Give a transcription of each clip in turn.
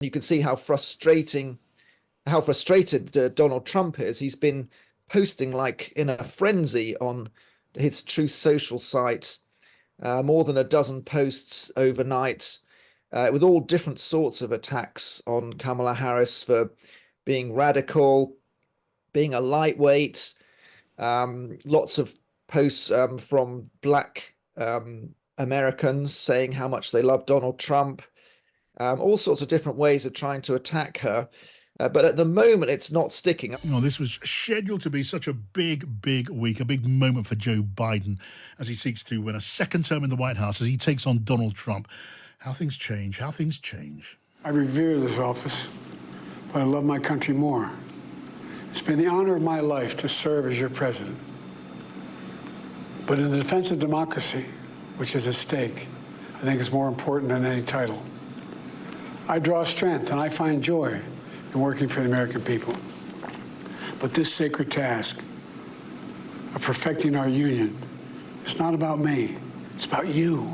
You can see how frustrated Donald Trump is. He's been posting like in a frenzy on his Truth Social site, more than a dozen posts overnight, with all different sorts of attacks on Kamala Harris for being radical, being a lightweight. Lots of posts from Black Americans saying how much they love Donald Trump. All sorts of different ways of trying to attack her. But at the moment, it's not sticking. This was scheduled to be such a big week, a big moment for Joe Biden as he seeks to win a second term in the White House, as he takes on Donald Trump. How things change. I revere this office, but I love my country more. It's been the honor of my life to serve as your president. But in the defense of democracy, which is at stake, I think it's more important than any title. I draw strength and I find joy in working for the American people. But this sacred task of perfecting our union is not about me. It's about you,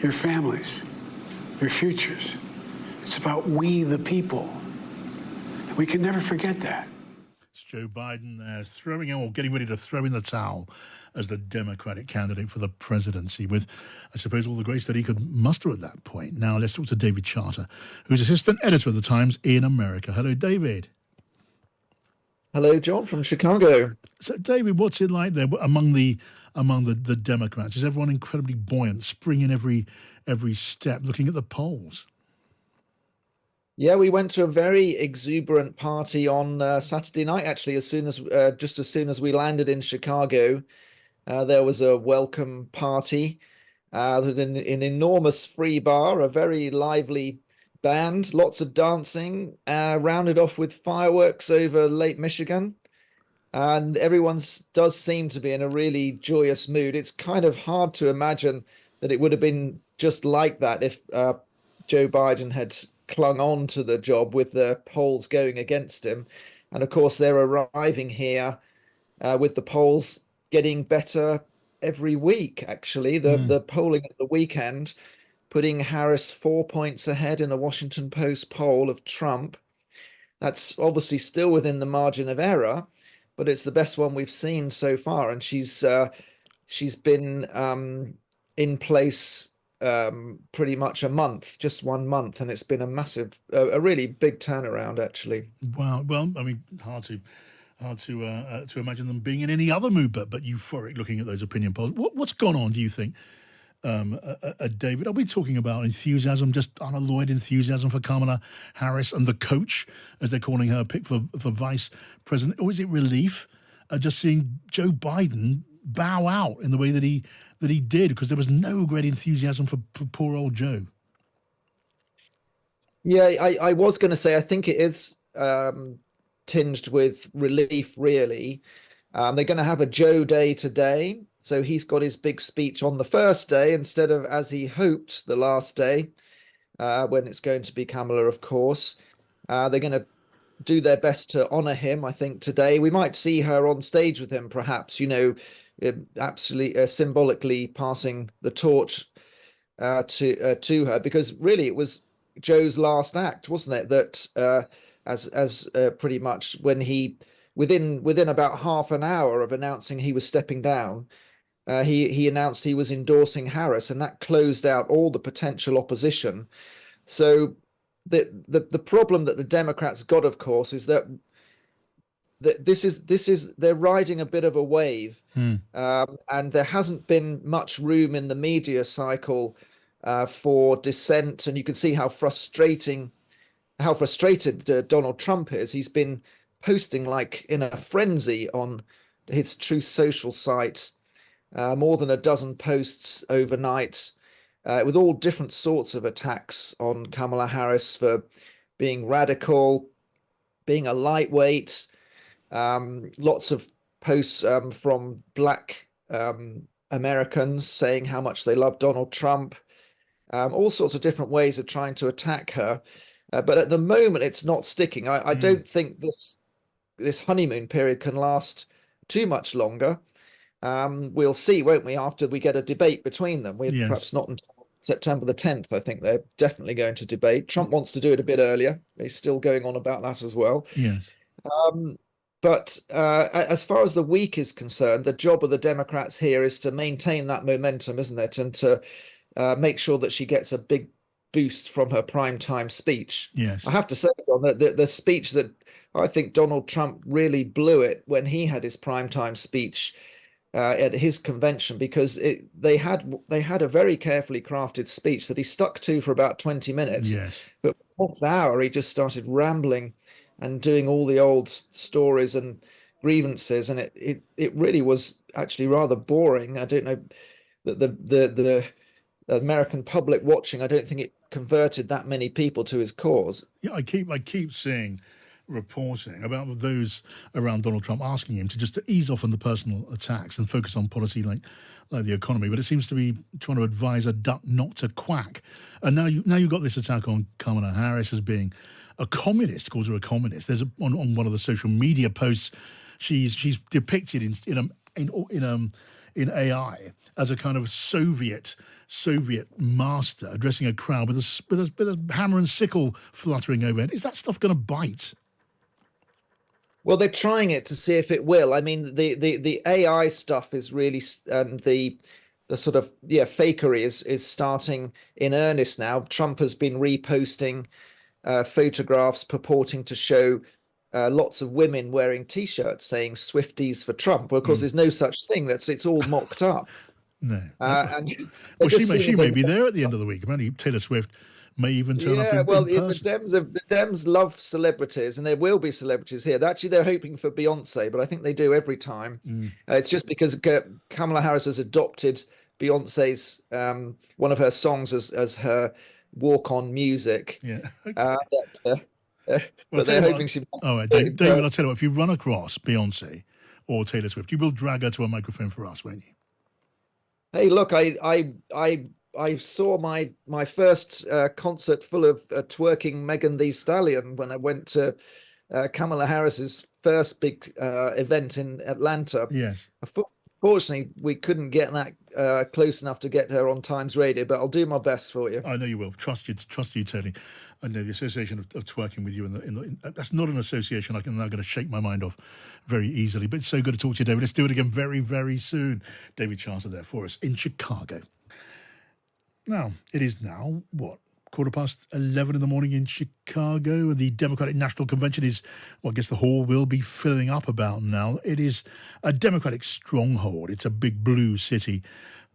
your families, your futures. It's about we, the people. And we can never forget that. It's Joe Biden there getting ready to throw in the towel as the Democratic candidate for the presidency, with, I suppose, all the grace that he could muster at that point. Now, let's talk to David Charter, who's assistant editor of the Times in America. Hello, David. Hello, John, from Chicago. So, David, what's it like there among the Democrats? Is everyone incredibly buoyant, springing every step, looking at the polls? Yeah, we went to a very exuberant party on Saturday night, actually, just as soon as we landed in Chicago. There was a welcome party, an enormous free bar, a very lively band, lots of dancing, rounded off with fireworks over Lake Michigan. And everyone does seem to be in a really joyous mood. It's kind of hard to imagine that it would have been just like that if Joe Biden had clung on to the job with the polls going against him. And of course, they're arriving here with the polls getting better every week, actually. The polling at the weekend putting Harris 4 points ahead in a Washington Post poll of Trump. That's obviously still within the margin of error, but it's the best one we've seen so far. And she's been in place pretty much a month, just 1 month, and it's been a really big turnaround, actually. Wow. Well, I mean, hard to imagine them being in any other mood but euphoric, looking at those opinion polls. What's gone on, do you think, David? Are we talking about enthusiasm, just unalloyed enthusiasm for Kamala Harris and the coach, as they're calling her, pick for vice president? Or is it relief just seeing Joe Biden bow out in the way that he did, because there was no great enthusiasm for poor old Joe? Yeah, I was going to say, I think it is tinged with relief, really. They're going to have a Joe Day today. So he's got his big speech on the first day instead of, as he hoped, the last day, when it's going to be Kamala, of course. They're going to do their best to honor him, I think, today. We might see her on stage with him, perhaps, absolutely symbolically passing the torch to her, because really it was Joe's last act, wasn't it? That as pretty much when he within about half an hour of announcing he was stepping down, he announced he was endorsing Harris, and that closed out all the potential opposition. So the problem that the Democrats got, of course, is that this is they're riding a bit of a wave, and there hasn't been much room in the media cycle for dissent, and you can see how frustrated Donald Trump is. He's been posting like in a frenzy on his Truth Social site, more than a dozen posts overnight, with all different sorts of attacks on Kamala Harris for being radical, being a lightweight. Lots of posts from Black Americans saying how much they love Donald Trump. All sorts of different ways of trying to attack her. But at the moment, it's not sticking. I don't think this honeymoon period can last too much longer. We'll see, won't we, after we get a debate between them? Yes. Perhaps not until September the 10th, I think they're definitely going to debate. Trump wants to do it a bit earlier. He's still going on about that as well. Yes. But as far as the week is concerned, the job of the Democrats here is to maintain that momentum, isn't it? And to make sure that she gets a big boost from her primetime speech. Yes. I have to say, John, that the speech that I think Donald Trump really blew it when he had his primetime speech at his convention, because they had a very carefully crafted speech that he stuck to for about 20 minutes. Yes. But for the next hour, he just started rambling and doing all the old stories and grievances, and it really was actually rather boring. I don't know that the American public watching, I don't think it converted that many people to his cause. Yeah, I keep seeing reporting about those around Donald Trump asking him to just to ease off on the personal attacks and focus on policy like the economy, but it seems to be trying to advise a duck not to quack. And now you've got this attack on Kamala Harris as being a communist, calls her a communist. There's on one of the social media posts, she's depicted in AI as a kind of Soviet master addressing a crowd with a hammer and sickle fluttering overhead. Is that stuff going to bite? Well, they're trying it to see if it will. I mean, the AI stuff is really, and the sort of fakery is starting in earnest now. Trump has been reposting photographs purporting to show lots of women wearing T-shirts saying "Swifties for Trump." Well, of course, there's no such thing. It's all mocked up. No. And well, she may be there at the end of the week. Apparently, Taylor Swift may even turn up in well, person. the Dems love celebrities, and there will be celebrities here. Actually, they're hoping for Beyonce, but I think they do every time. It's just because Kamala Harris has adopted Beyonce's one of her songs as her walk-on music. Yeah. But they're hoping she. All right, David. I'll tell you what. If you run across Beyonce or Taylor Swift, you will drag her to a microphone for us, won't you? Hey, look! I saw my first concert full of twerking Megan Thee Stallion when I went to Kamala Harris's first big event in Atlanta. Yes. Fortunately, we couldn't get that close enough to get her on Times Radio, but I'll do my best for you. I know you will. Trust you, Tony. I know the association of twerking with you that's not an association I'm now going to shake my mind off very easily. But it's so good to talk to you, David. Let's do it again very, very soon. David Chancellor there for us in Chicago. Now, it is now, 11:15 in the morning in Chicago. The Democratic National Convention is, I guess the hall will be filling up about now. It is a Democratic stronghold. It's a big blue city,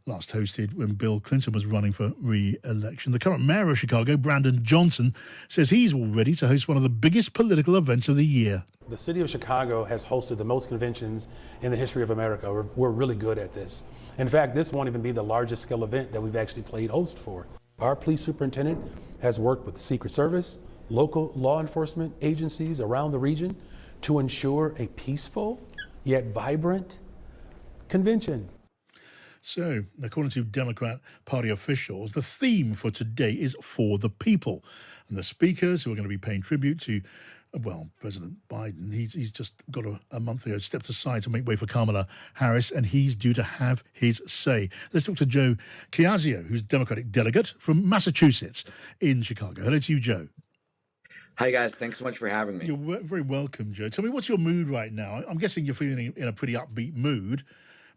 last hosted when Bill Clinton was running for re-election. The current mayor of Chicago, Brandon Johnson, says he's all ready to host one of the biggest political events of the year. The city of Chicago has hosted the most conventions in the history of America. We're really good at this. In fact, this won't even be the largest scale event that we've actually played host for. Our police superintendent has worked with the Secret Service, local law enforcement agencies around the region to ensure a peaceful yet vibrant convention. So, according to Democrat Party officials, the theme for today is for the people. And the speakers who are going to be paying tribute to, President Biden, he's just got a month ago stepped aside to make way for Kamala Harris, and he's due to have his say. Let's talk to Joe Chiazio, who's Democratic delegate from Massachusetts in Chicago. Hello to you, Joe. Hi, guys. Thanks so much for having me. You're very welcome, Joe. Tell me, what's your mood right now? I'm guessing you're feeling in a pretty upbeat mood,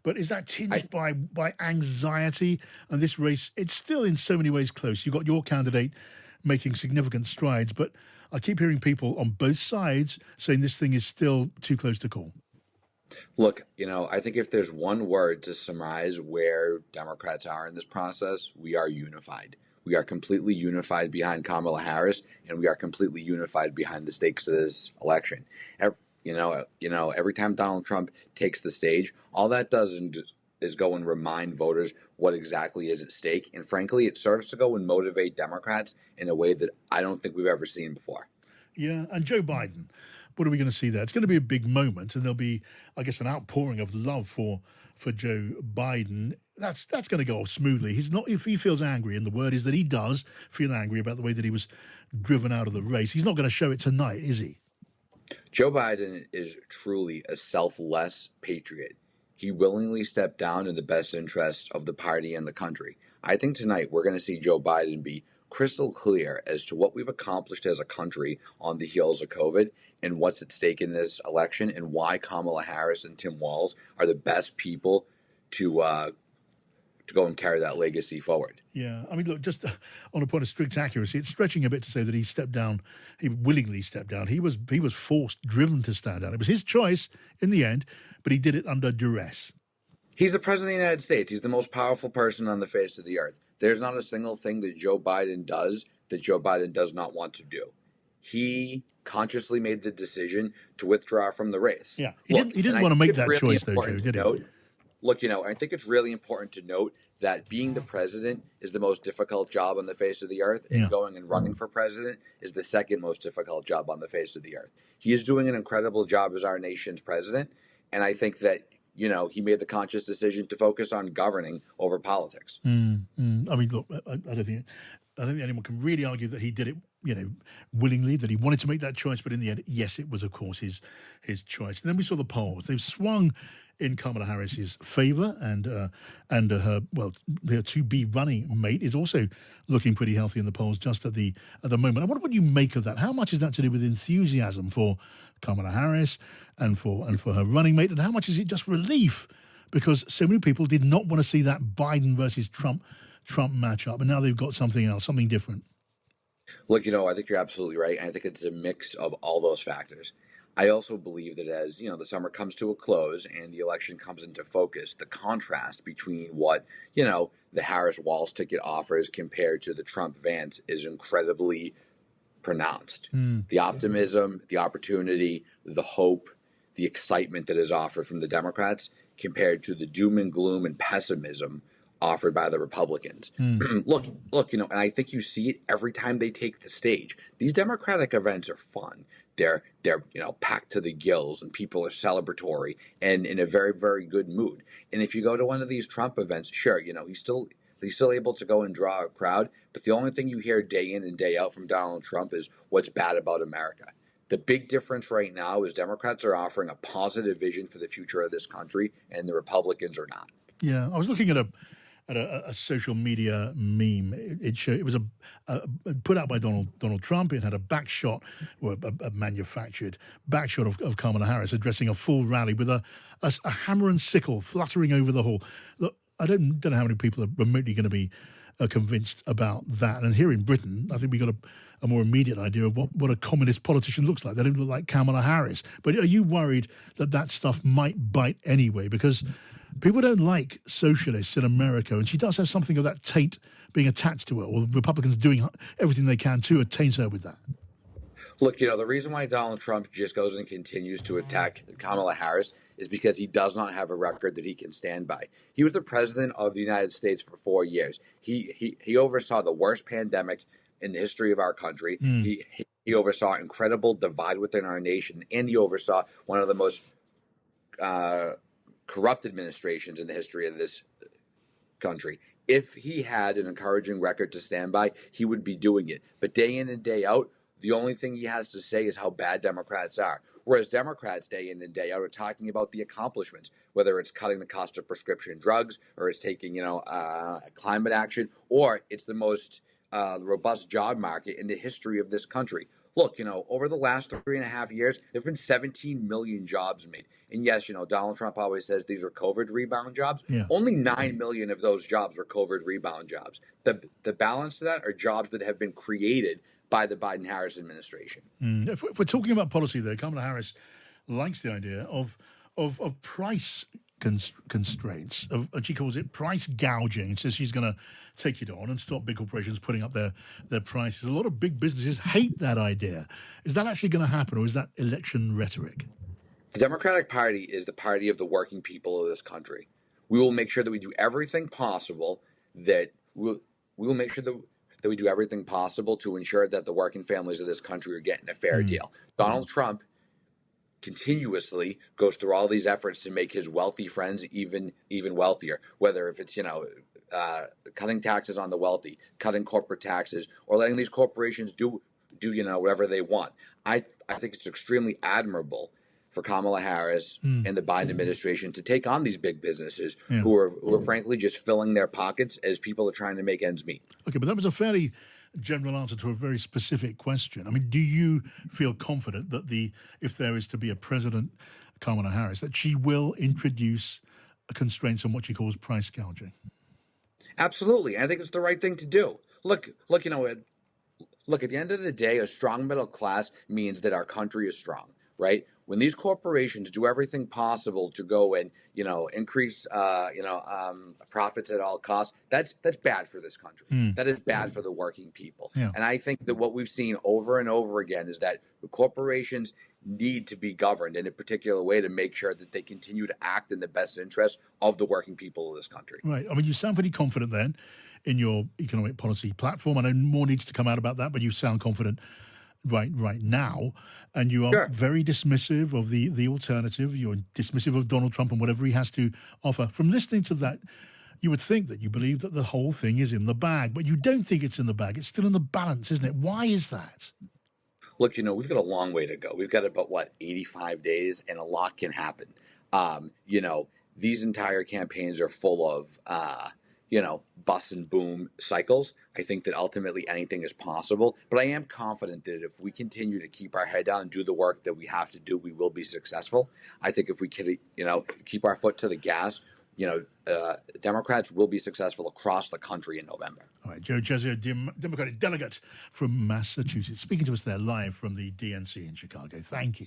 but is that tinged by anxiety? And this race, it's still in so many ways close. You've got your candidate making significant strides, but I keep hearing people on both sides saying this thing is still too close to call. Look, I think if there's one word to summarize where Democrats are in this process, we are unified. We are completely unified behind Kamala Harris, and we are completely unified behind the stakes of this election. Every time Donald Trump takes the stage, all that does is go and remind voters what exactly is at stake. And frankly, it serves to go and motivate Democrats in a way that I don't think we've ever seen before. Yeah, and Joe Biden, what are we going to see there? It's going to be a big moment, and there'll be, I guess, an outpouring of love for Joe Biden. That's going to go off smoothly. He's not, if he feels angry, and the word is that he does feel angry about the way that he was driven out of the race, he's not going to show it tonight, is he? Joe Biden is truly a selfless patriot. He willingly stepped down in the best interest of the party and the country. I think tonight we're going to see Joe Biden be crystal clear as to what we've accomplished as a country on the heels of COVID and what's at stake in this election, and why Kamala Harris and Tim Walz are the best people to go and carry that legacy forward. Yeah, I mean, look, just on a point of strict accuracy, it's stretching a bit to say that he stepped down. He willingly stepped down. He was forced, driven to stand down. It was his choice in the end, but he did it under duress. He's the president of the United States. He's the most powerful person on the face of the earth. There's not a single thing that Joe Biden does that Joe Biden does not want to do. He consciously made the decision to withdraw from the race. Yeah, he didn't want to make that choice, though, Joe, did he? Look, I think it's really important to note that being the president is the most difficult job on the face of the earth, and going and running for president is the second most difficult job on the face of the earth. He is doing an incredible job as our nation's president, and I think that he made the conscious decision to focus on governing over politics. I mean, look, I don't think anyone can really argue that he did it, willingly, that he wanted to make that choice. But in the end, yes, it was, of course, his choice. And then we saw the polls. They've swung in Kamala Harris's favor, and her to-be running mate is also looking pretty healthy in the polls just at the moment. I wonder what you make of that. How much is that to do with enthusiasm for Kamala Harris and for her running mate, and how much is it just relief because so many people did not want to see that Biden versus Trump matchup, and now they've got something else, something different? Look, I think you're absolutely right. And I think it's a mix of all those factors. I also believe that as, the summer comes to a close and the election comes into focus, the contrast between what, the Harris-Walz ticket offers compared to the Trump-Vance is incredibly pronounced. The optimism, the opportunity, the hope, the excitement that is offered from the Democrats compared to the doom and gloom and pessimism offered by the Republicans. Look, and I think you see it every time they take the stage. These Democratic events are fun. They're packed to the gills, and people are celebratory and in a very, very good mood. And if you go to one of these Trump events, sure, he's still able to go and draw a crowd, but the only thing you hear day in and day out from Donald Trump is what's bad about America. The big difference right now is Democrats are offering a positive vision for the future of this country, and the Republicans are not. Yeah, I was looking at a social media meme. It was put out by Donald Trump. It had a back shot, or a manufactured back shot of Kamala Harris addressing a full rally with a hammer and sickle fluttering over the hall. Look, I don't know how many people are remotely going to be convinced about that. And here in Britain, I think we got a more immediate idea of what a communist politician looks like. They don't look like Kamala Harris. But are you worried that stuff might bite anyway? Because people don't like socialists in America, and she does have something of that taint being attached to her, or Republicans doing everything they can to taint her with that. Look, the reason why Donald Trump just goes and continues to attack Kamala Harris is because he does not have a record that he can stand by. He was the president of the United States for 4 years. He oversaw the worst pandemic in the history of our country. He oversaw incredible divide within our nation, and he oversaw one of the most corrupt administrations in the history of this country. If he had an encouraging record to stand by, he would be doing it. But day in and day out, the only thing he has to say is how bad Democrats are. Whereas Democrats day in and day out are talking about the accomplishments, whether it's cutting the cost of prescription drugs, or it's taking, climate action, or it's the most robust job market in the history of this country. Look, over the last 3.5 years, there have been 17 million jobs made. And yes, Donald Trump always says these are COVID rebound jobs. Yeah. Only 9 million of those jobs were COVID rebound jobs. The balance to that are jobs that have been created by the Biden-Harris administration. If we're talking about policy there, Kamala Harris likes the idea of price constraints, and she calls it price gouging. Says she's going to take it on and stop big corporations putting up their prices. A lot of big businesses hate that idea. Is that actually going to happen, or is that election rhetoric? The Democratic Party is the party of the working people of this country. We will make sure that we do everything possible that we will make sure that we do everything possible to ensure that the working families of this country are getting a fair deal. Donald Trump continuously goes through all these efforts to make his wealthy friends even wealthier, whether if it's cutting taxes on the wealthy, cutting corporate taxes, or letting these corporations do whatever they want. I think it's extremely admirable for Kamala Harris and the Biden administration to take on these big businesses Yeah. who are frankly just filling their pockets as people are trying to make ends meet. Okay, but that was a fairly general answer to a very specific question. I mean, do you feel confident that if there is to be a president, Kamala Harris, that she will introduce constraints on what she calls price gouging? Absolutely. I think it's the right thing to do. Look, look, at the end of the day, a strong middle class means that our country is strong, right? When these corporations do everything possible to go and, increase, profits at all costs, that's bad for this country. That is bad for the working people. Yeah. And I think that what we've seen over and over again is that the corporations need to be governed in a particular way to make sure that they continue to act in the best interest of the working people of this country. Right. I mean, you sound pretty confident then in your economic policy platform. I know more needs to come out about that, but you sound confident right now. And you are very dismissive of the alternative. You're dismissive of Donald Trump and whatever he has to offer. From listening to that, you would think that you believe that the whole thing is in the bag, but you don't think it's in the bag. It's still in the balance, isn't it? Why is that? Look, we've got a long way to go. We've got about 85 days, and a lot can happen. These entire campaigns are full of, bust and boom cycles. I think that ultimately anything is possible, but I am confident that if we continue to keep our head down and do the work that we have to do, we will be successful. I think if we can, keep our foot to the gas, Democrats will be successful across the country in November. All right, Joe Chesio, Democratic delegate from Massachusetts, speaking to us there live from the DNC in Chicago. Thank you.